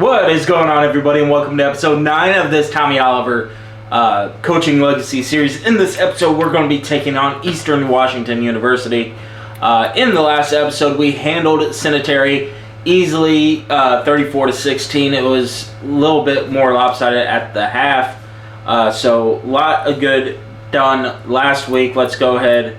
What is going on, everybody, and welcome to episode 9 of this Tommy Oliver Coaching Legacy series. In this episode, we're going to be taking on Eastern Washington University. In the last episode, we handled Centenary easily, 34-16. It was a little bit more lopsided at the half, so a lot of good done last week. Let's go ahead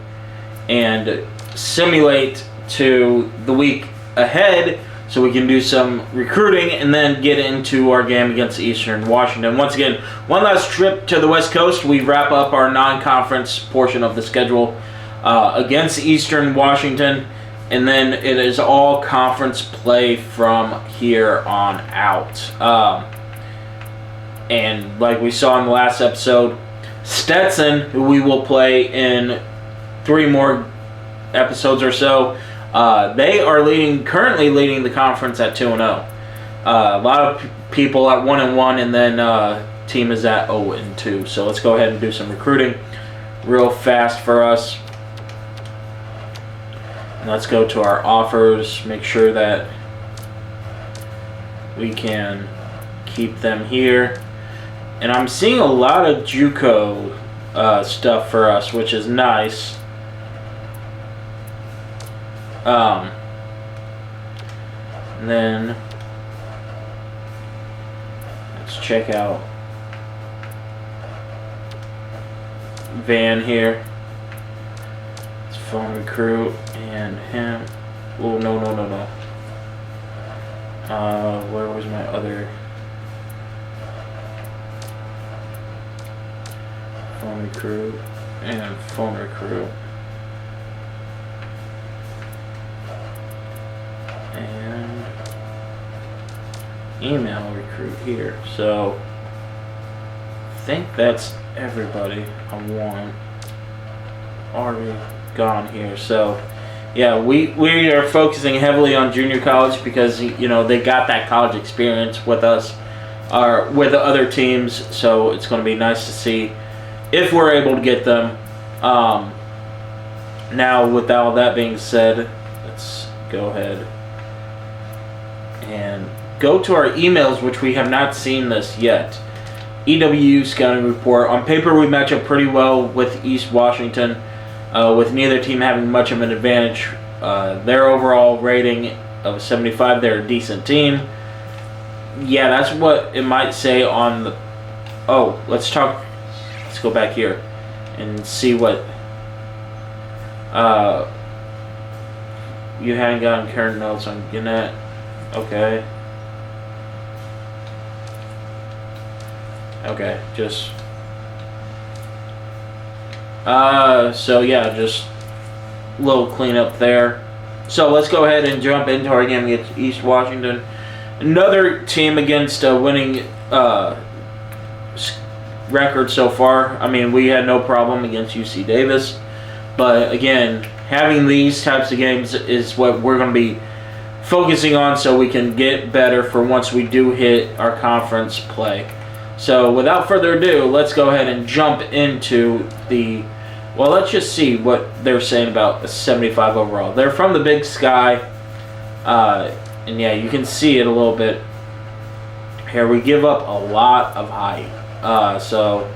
and simulate to the week ahead, so we can do some recruiting and then get into our game against Eastern Washington. Once again, one last trip to the West Coast. We wrap up our non-conference portion of the schedule against Eastern Washington, and then it is all conference play from here on out. And like we saw in the last episode, Stetson, who we will play in 3 more episodes or so, they are currently leading the conference at 2-0. A lot of people at 1-1, and then team is at 0-2. So let's go ahead and do some recruiting real fast for us. And let's go to our offers. Make sure that we can keep them here. And I'm seeing a lot of JUCO stuff for us, which is nice. And then let's check out Van here. It's phone recruit and him. Oh, no. Where was my other phone recruit and phone recruit? And email recruit here. So I think that's everybody I want already gone here. So yeah, we are focusing heavily on junior college because, you know, they got that college experience with us or with the other teams. So it's going to be nice to see if we're able to get them. Now, with all that being said, let's go ahead and go to our emails, which we have not seen this yet. EWU scouting report. On paper, we match up pretty well with East Washington, with neither team having much of an advantage. Their overall rating of 75, they're a decent team. Yeah, that's what it might say on the... Oh, let's go back here and see what... you haven't gotten current notes on Gannett. Okay, just so yeah, just a little cleanup there. So let's go ahead and jump into our game against East Washington. Another team against a winning record so far. I mean, we had no problem against UC Davis, but again, having these types of games is what we're going to be focusing on so we can get better for once we do hit our conference play. So without further ado, let's go ahead and jump into well, let's just see what they're saying about the 75 overall. They're from the Big Sky, and yeah, you can see it a little bit here. We give up a lot of height, so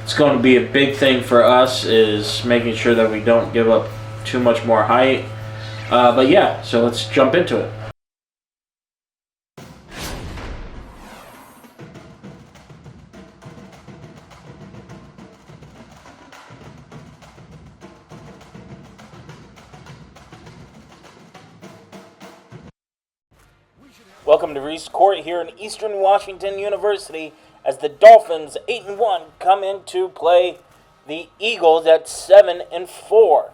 it's going to be a big thing for us is making sure that we don't give up too much more height. But yeah, so let's jump into it. Welcome to Reese Court here in Eastern Washington University as the Dolphins 8-1 come in to play the Eagles at 7-4.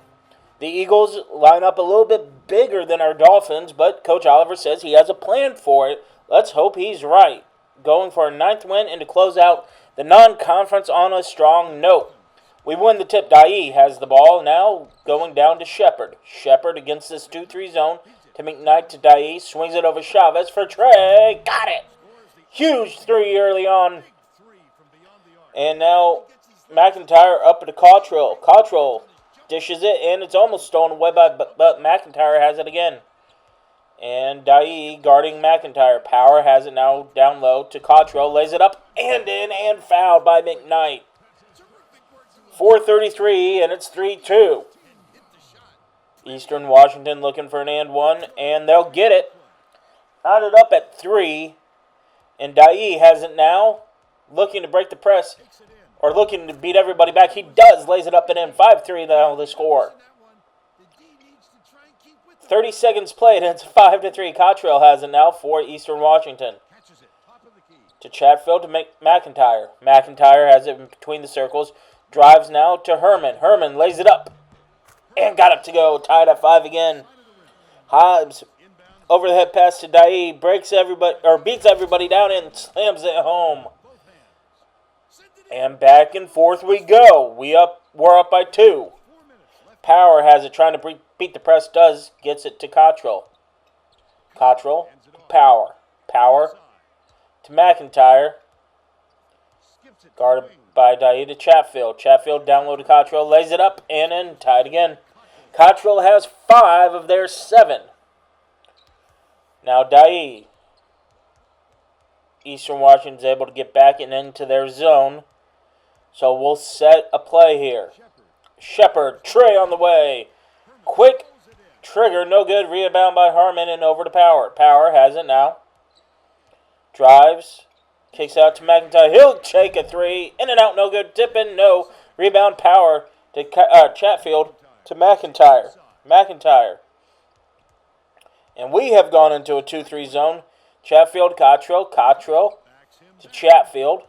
The Eagles line up a little bit bigger than our Dolphins, but Coach Oliver says he has a plan for it. Let's hope he's right. Going for a 9th win and to close out the non-conference on a strong note. We win the tip. Dye has the ball now going down to Shepard. Shepard against this 2-3 zone to McKnight to Dye. Swings it over Chavez for Trey. Got it! Huge 3 early on. And now McIntyre up to Cottrell. Cottrell dishes it, and it's almost stolen away but McIntyre has it again. And Dai guarding McIntyre. Power has it now down low to Cottrell. Lays it up and in and fouled by McKnight. 4:33 and it's 3-2. Eastern Washington looking for an and one, and they'll get it. Knotted up at 3. And Dai has it now. Looking to break the press. Or looking to beat everybody back. He does. Lays it up and in. 5-3 now the score. 30 seconds played, and it's 5-3. Cottrell has it now for Eastern Washington. To Chatfield to McIntyre. McIntyre has it between the circles. Drives now to Herman. Herman lays it up. And got it to go. Tied at 5 again. Hobbs over the head pass to Dai. Beats everybody down and slams it home. And back and forth we go. We're up by 2. Power has it, trying to beat the press. Gets it to Cottrell. Cottrell to Power. Power to McIntyre. Guarded by Dai to Chatfield. Chatfield down low to Cottrell. Lays it up and in. Tied again. Cottrell has 5 of their 7. Now Dai. Eastern Washington's able to get back and into their zone. So we'll set a play here. Shepard, Trey on the way. Quick trigger, no good. Rebound by Harmon and over to Power. Power has it now. Drives. Kicks out to McIntyre. He'll take a 3. In and out, no good. Tip in, no. Rebound Power to Chatfield to McIntyre. McIntyre. And we have gone into a 2-3 zone. Chatfield, Cottrell. Cottrell to Chatfield.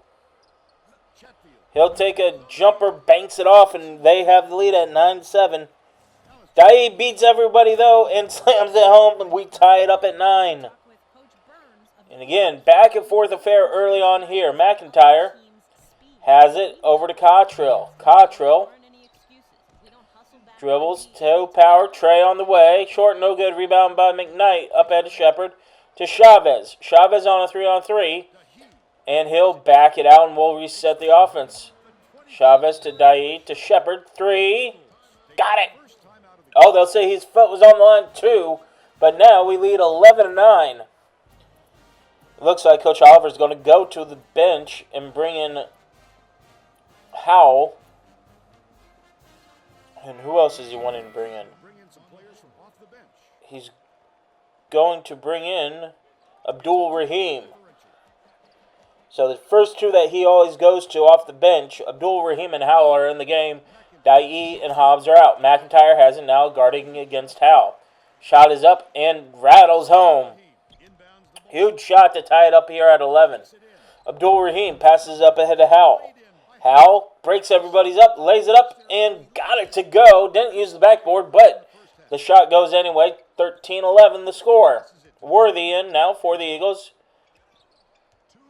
He'll take a jumper, banks it off, and they have the lead at 9-7. Dai beats everybody, though, and slams it home, and we tie it up at 9. And again, back and forth affair early on here. McIntyre has it over to Cottrell. Cottrell dribbles to Power. Trey on the way. Short, no good. Rebound by McKnight. Up at Shepard to Chavez. Chavez on a 3-on-3. And he'll back it out and we'll reset the offense. Chavez to Dai to Shepard. 3. Got it. Oh, they'll say his foot was on the line too. But now we lead 11-9. It looks like Coach Oliver's going to go to the bench and bring in Howell. And who else is he wanting to bring in? He's going to bring in Abdul Rahim. So the first 2 that he always goes to off the bench, Abdul Rahim and Howell are in the game. Dai and Hobbs are out. McIntyre has it now guarding against Howell. Shot is up and rattles home. Huge shot to tie it up here at 11. Abdul Rahim passes up ahead to Howell. Howell breaks everybody's up, lays it up, and got it to go. Didn't use the backboard, but the shot goes anyway. 13-11 the score. Worthy in now for the Eagles.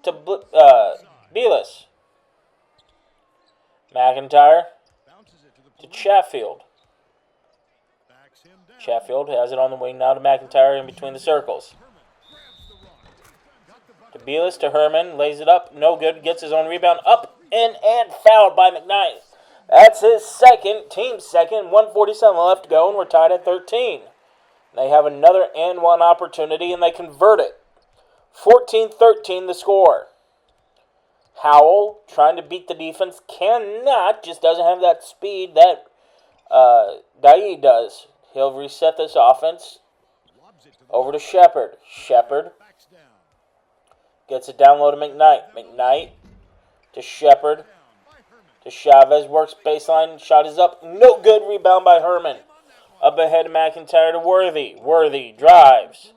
To Belis. McIntyre to Chatfield. Chatfield has it on the wing now to McIntyre in between the circles. To Belis to Herman. Lays it up. No good. Gets his own rebound. Up in and fouled by McKnight. That's his second. Team second. 1:47 left to go and we're tied at 13. They have another and one opportunity and they convert it. 14-13 the score. Howell trying to beat the defense. Cannot. Just doesn't have that speed that Dai does. He'll reset this offense. Over to Shepard. Shepard gets it down low to McKnight. McKnight to Shepard. To Chavez. Works baseline. Shot is up. No good. Rebound by Herman. Up ahead to McIntyre to Worthy. Worthy drives.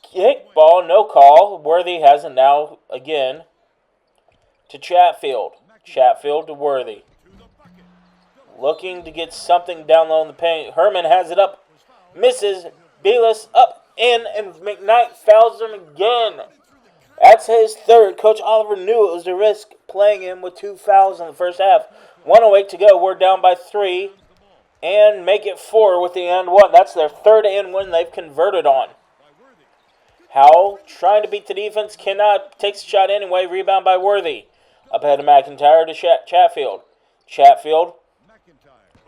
Kick ball. No call. Worthy has it now again. To Chatfield. Chatfield to Worthy. Looking to get something down low in the paint. Herman has it up. Misses. Belis up in. And McKnight fouls him again. That's his third. Coach Oliver knew it was a risk playing him with 2 fouls in the first half. 1:08 to go. We're down by 3. And make it 4 with the and one. That's their third and one they've converted on. Howell trying to beat the defense. Cannot. Takes a shot anyway. Rebound by Worthy. Up ahead of McIntyre to Chatfield. Chatfield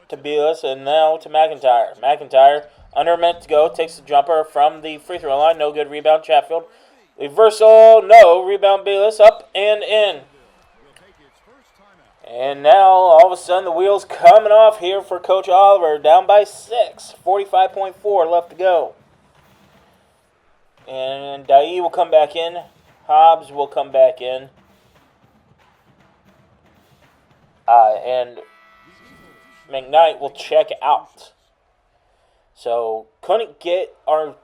to Belis and now to McIntyre. McIntyre Under a minute to go. Takes the jumper from the free throw line. No good. Rebound Chatfield. Reversal. No. Rebound Bayless. Up and in. And now, all of a sudden, the wheels coming off here for Coach Oliver. Down by 6. 45.4 left to go. And Dai will come back in. Hobbs will come back in. And McKnight will check out. So, couldn't get our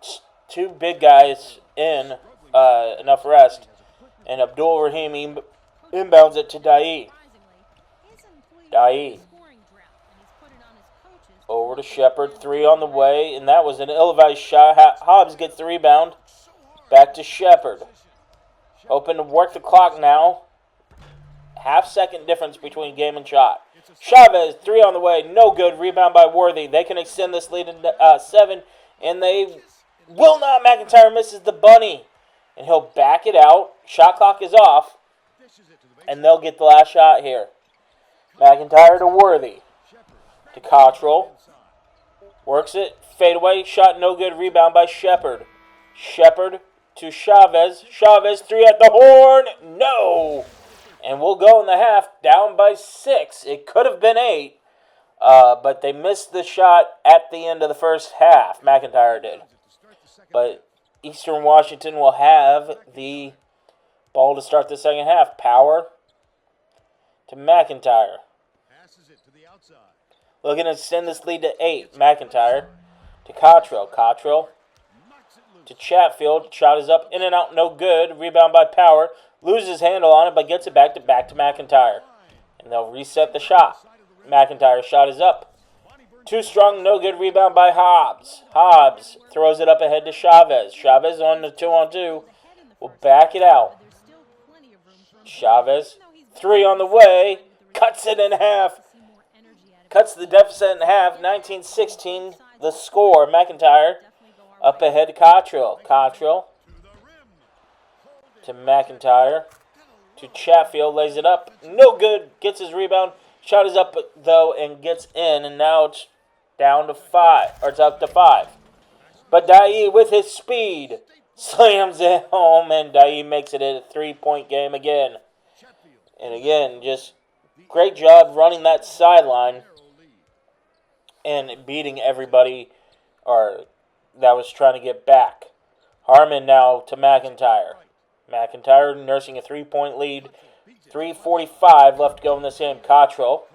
two big guys in enough rest. And Abdul Rahim inbounds it to Dai. Dai. Over to Shepard. 3 on the way. And that was an ill-advised shot. Hobbs gets the rebound. Back to Shepard. Hoping to work the clock now. Half-second difference between game and shot. Chavez, 3 on the way. No good. Rebound by Worthy. They can extend this lead to 7. And they will not. McIntyre misses the bunny. And he'll back it out. Shot clock is off. And they'll get the last shot here. McIntyre to Worthy. To Cottrell. Works it. Fade away. Shot no good. Rebound by Shepard. Shepard to Chavez. Chavez 3 at the horn. No. And we'll go in the half. Down by 6. It could have been 8. But they missed the shot at the end of the first half. McIntyre did. But Eastern Washington will have the ball to start the second half. Power to McIntyre. Looking to extend this lead to 8. McIntyre to Cottrell. Cottrell to Chatfield. Shot is up, in and out, no good. Rebound by Power. Loses handle on it, but gets it back to McIntyre. And they'll reset the shot. McIntyre's shot is up. Too strong, no good. Rebound by Hobbs. Hobbs throws it up ahead to Chavez. Chavez on the 2-on-2. Will back it out. Chavez. 3 on the way. Cuts it in half. Cuts the deficit in half. 19-16 the score. McIntyre up ahead to Cottrell. Cottrell to McIntyre. To Chatfield. Lays it up. No good. Gets his rebound. Shot is up, though, and gets in. And now it's down to 5. Or it's up to 5. But Dai, with his speed, slams it home. And Dai makes it a 3-point game again. And again, just great job running that sideline and beating everybody that was trying to get back. Harmon now to McIntyre. McIntyre nursing a 3-point lead. 3:45 left to go in this game. Cottrell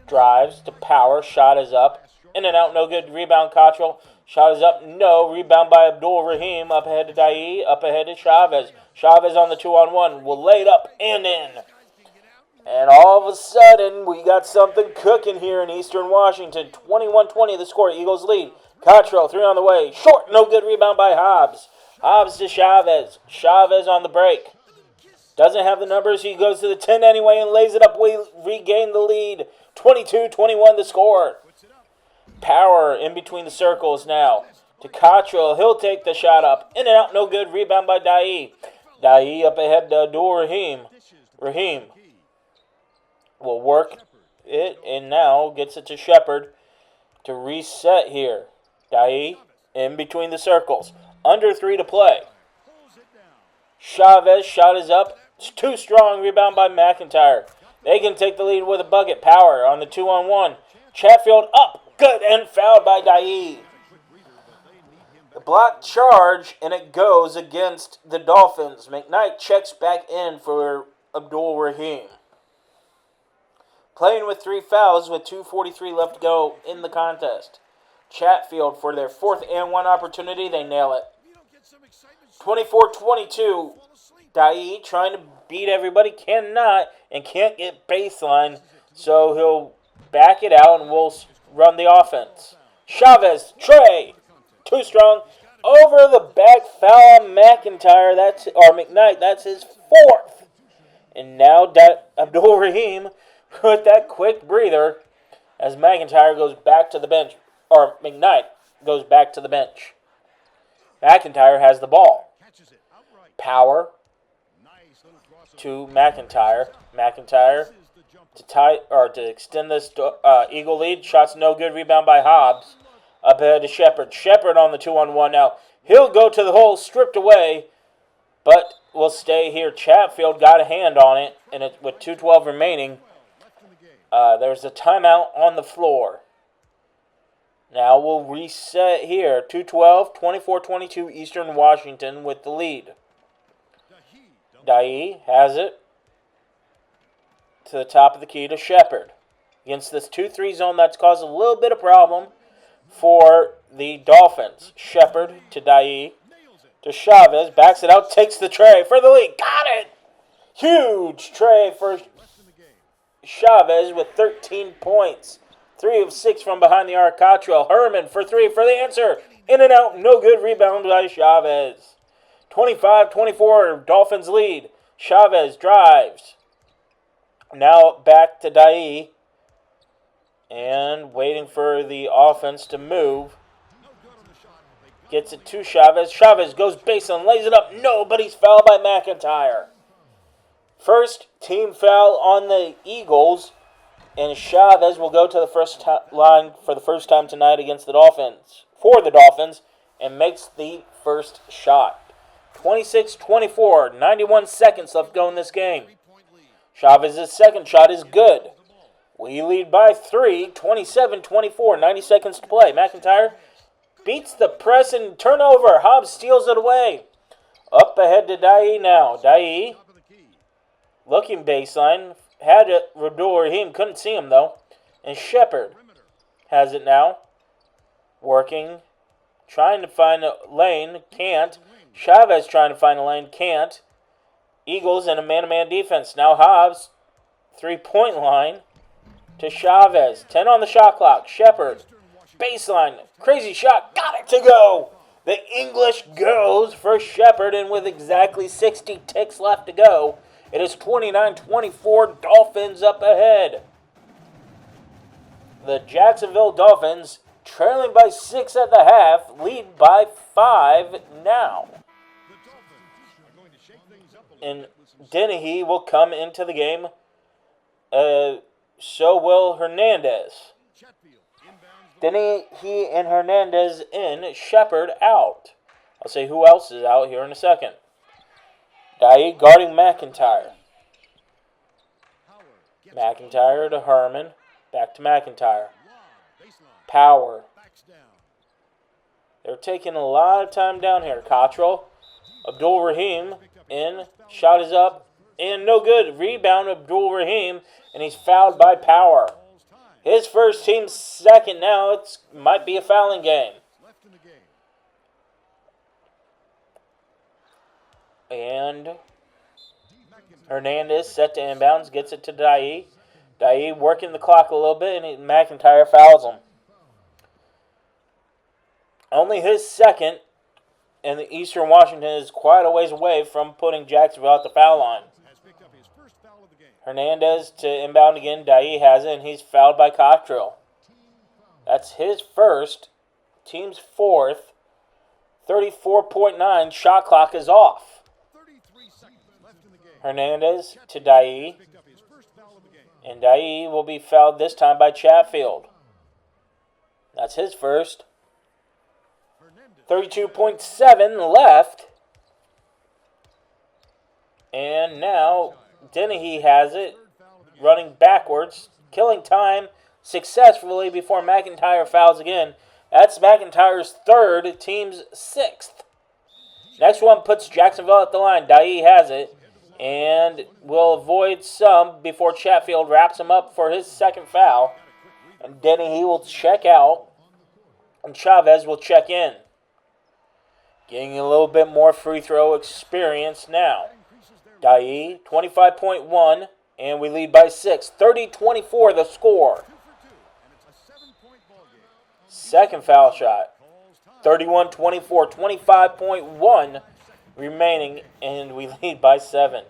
drives to Power. Shot is up. In and out, no good. Rebound Cottrell. Shot is up. No. Rebound by Abdul Rahim. Up ahead to Dai. Up ahead to Chavez. Chavez on the 2-on-1. Will lay it up and in. And all of a sudden, we got something cooking here in Eastern Washington. 21-20 the score. Eagles lead. Cottrell, 3 on the way. Short, no good. Rebound by Hobbs. Hobbs to Chavez. Chavez on the break. Doesn't have the numbers. He goes to the 10 anyway and lays it up. We regain the lead. 22-21 the score. Power in between the circles now. To Cottrell. He'll take the shot up. In and out, no good. Rebound by Dai. Dai up ahead to Abdul Rahim. Rahim will work it and now gets it to Shepard to reset here. Dai in between the circles. Under 3 to play. Chavez, shot is up. It's too strong. Rebound by McIntyre. They can take the lead with a bucket. Power on the 2-on-1. Chatfield up. Good and fouled by Dai. The block charge, and it goes against the Dolphins. McKnight checks back in for Abdul Rahim. Playing with 3 fouls with 2:43 left to go in the contest. Chatfield for their 4th and 1 opportunity. They nail it. 24-22. Dai trying to beat everybody. Cannot and can't get baseline. So he'll back it out and we'll run the offense. Chavez. Trey. Too strong. Over the back foul on McIntyre. McKnight. That's his 4th. And now Abdul Rahim with that quick breather as McIntyre goes back to the bench. Or McKnight goes back to the bench. McIntyre has the ball. Power to McIntyre. McIntyre to extend this Eagle lead. Shots no good. Rebound by Hobbs. Up ahead to Shepard. Shepard on the 2-on-1 now. He'll go to the hole, stripped away, but will stay here. Chatfield got a hand on it, and with 2:12 remaining, there's a timeout on the floor. Now we'll reset here. 2:12, 24-22, Eastern Washington with the lead. Dai has it to the top of the key to Shepard. Against this 2-3 zone, that's caused a little bit of problem for the Dolphins. Shepard to Dai to Chavez. Backs it out, takes the tray for the lead. Got it! Huge tray for Chavez with 13 points. 3 of 6 from behind the arc. Cottrell. Herman for 3 for the answer. In and out, no good. Rebound by Chavez. 25-24, Dolphins lead. Chavez drives. Now back to Dai. And waiting for the offense to move. Gets it to Chavez. Chavez goes baseline, lays it up. No, but he's fouled by McIntyre. First team foul on the Eagles. And Chavez will go to the first line for the first time tonight against the Dolphins. For the Dolphins. And makes the first shot. 26-24. 91 seconds left to go in this game. Chavez's second shot is good. We lead by 3. 27-24. 90 seconds to play. McIntyre beats the press and turnover. Hobbs steals it away. Up ahead to Dai now. Dai looking baseline. Had it, Abdul Rahim, couldn't see him though. And Shepard has it now. Working. Trying to find a lane. Can't. Chavez trying to find a lane. Can't. Eagles in a man-to-man defense. Now Hobbs. 3-point line to Chavez. 10 on the shot clock. Shepard. Baseline. Crazy shot. Got it to go. The English goes for Shepard. And with exactly 60 ticks left to go, it is 29-24, Dolphins up ahead. The Jacksonville Dolphins, trailing by 6 at the half, lead by 5 now. And Dennehy will come into the game. So will Hernandez. Dennehy and Hernandez in, Shepard out. I'll say who else is out here in a second. Dai guarding McIntyre. McIntyre to Herman. Back to McIntyre. Power. They're taking a lot of time down here. Cottrell. Abdul Rahim in. Shot is up. And no good. Rebound Abdul Rahim. And he's fouled by Power. His first, team's second now. It might be a fouling game. And Hernandez set to inbounds, gets it to Dai. Dai working the clock a little bit, and McIntyre fouls him. Only his second, and the Eastern Washington is quite a ways away from putting Jacksonville at the foul line. Hernandez to inbound again. Dai has it, and he's fouled by Cottrell. That's his first, team's fourth. 34.9, shot clock is off. Hernandez to Dai. And Dai will be fouled this time by Chatfield. That's his first. 32.7 left. And now Dennehy has it. Running backwards. Killing time successfully before McIntyre fouls again. That's McIntyre's third, team's sixth. Next one puts Jacksonville at the line. Dai has it. And will avoid some before Chatfield wraps him up for his second foul. And Dennehy will check out. And Chavez will check in. Getting a little bit more free throw experience now. Dai, 25.1. And we lead by 6. 30-24 the score. Second foul shot. 31-24. 25.1 remaining, and we lead by 7.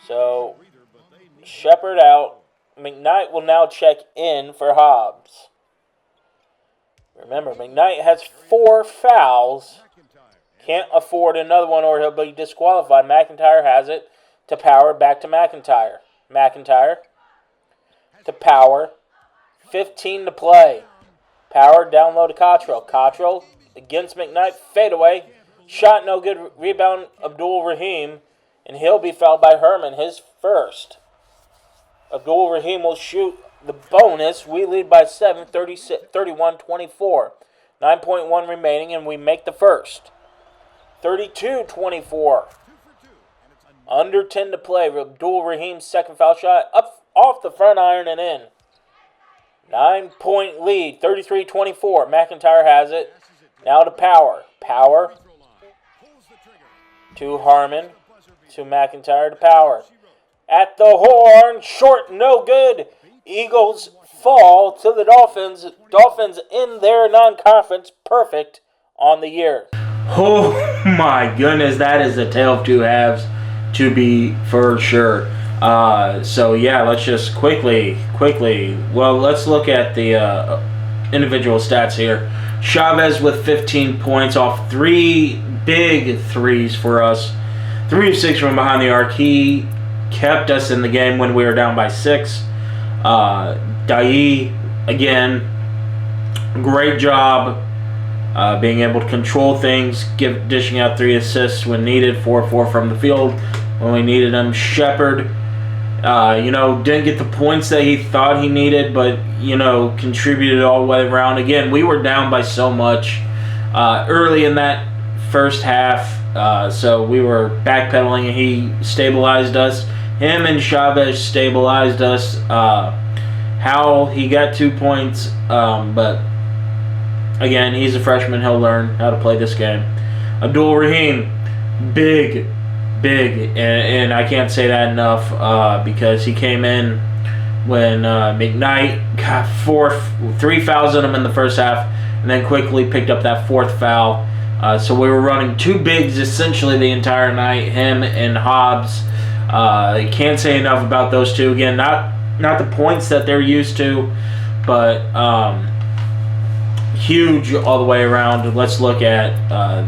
So, Shepard out. McKnight will now check in for Hobbs. Remember, McKnight has 4 fouls. Can't afford another one or he'll be disqualified. McIntyre has it to Power. Back to McIntyre. McIntyre to Power. 15 to play. Power down low to Cottrell. Cottrell against McKnight. Fadeaway. Shot no good. Rebound Abdul Rahim. And he'll be fouled by Herman, his first. Abdul Rahim will shoot the bonus. We lead by 7, 31-24. 9.1 remaining, and we make the first. 32-24. Under 10 to play. Abdul Rahim's second foul shot. Up off the front iron and in. 9-point lead. 33-24. McIntyre has it. Now to Power. Power to Harmon. To McIntyre to Power. At the horn. Short. No good. Eagles fall to the Dolphins. Dolphins in their non-conference. Perfect on the year. Oh my goodness, that is a tale of two halves, to be for sure. So yeah, let's just quickly. Well, let's look at the individual stats here. Chavez with 15 points off 3 big threes for us. 3 of 6 from behind the arc. He kept us in the game when we were down by 6. Dai, again, great job being able to control things, dishing out 3 assists when needed, 4-4 from the field when we needed him. Shepard, didn't get the points that he thought he needed, but, contributed all the way around. Again, we were down by so much early in that first half, so we were backpedaling, and he stabilized us. Him and Chavez stabilized us. How he got 2 points, but again, he's a freshman. He'll learn how to play this game. Abdul Rahim, big, and I can't say that enough because he came in when McKnight got 3 fouls on him in the first half, and then quickly picked up that 4th foul. So we were running 2 bigs essentially the entire night, him and Hobbs. Can't say enough about those two. Again, not the points that they're used to, but huge all the way around. Let's look at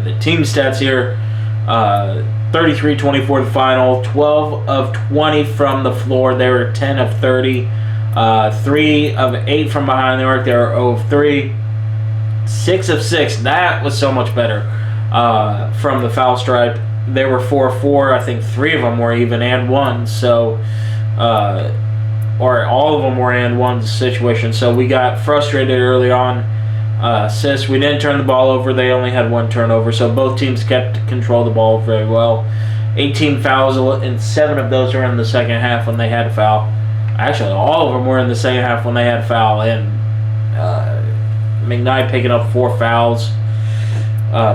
the team stats here. 33-24 the final. 12 of 20 from the floor. They were 10 of 30. 3 of 8 from behind the arc. They were 0 of 3. 6 of 6. That was so much better from the foul stripe. They were 4 of 4. I think 3 of them were even and 1. So, or all of them were and 1 situation. So we got frustrated early on. Assists. We didn't turn the ball over. They only had 1 turnover. So both teams kept control of the ball very well. 18 fouls, and 7 of those were in the second half when they had a foul. Actually, all of them were in the second half when they had a foul. And McKnight picking up 4 fouls.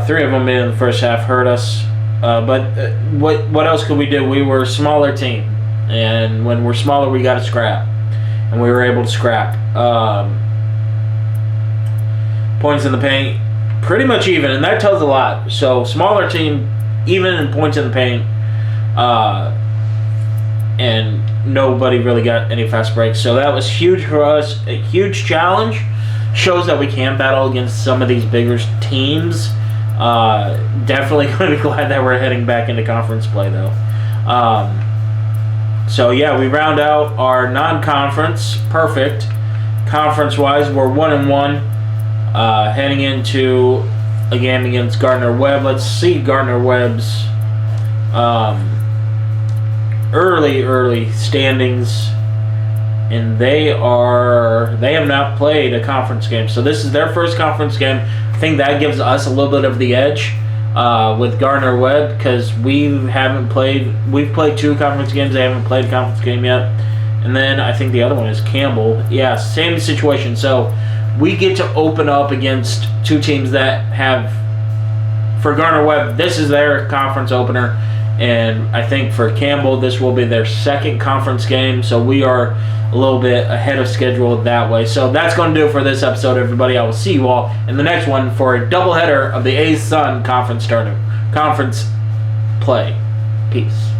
3 of them in the first half hurt us. But what else could we do? We were a smaller team. And when we're smaller, we got to scrap. And we were able to scrap. Points in the paint, pretty much even, and that tells a lot. So smaller team, even in points in the paint, and nobody really got any fast breaks. So that was huge for us, a huge challenge. Shows that we can battle against some of these bigger teams. Definitely going to be glad that we're heading back into conference play though. So yeah, we round out our non-conference perfect. Conference-wise, we're 1-1. Heading into a game against Gardner-Webb. Let's see Gardner-Webb's early standings, and they have not played a conference game, so this is their first conference game. I think that gives us a little bit of the edge with Gardner-Webb because we've played 2 conference games. They haven't played a conference game yet, and then I think the other one is Campbell. Yeah, same situation. So we get to open up against 2 teams that have, for Gardner-Webb, this is their conference opener, and I think for Campbell, this will be their second conference game, so we are a little bit ahead of schedule that way. So that's going to do it for this episode, everybody. I will see you all in the next one for a doubleheader of the A's Sun conference play. Peace.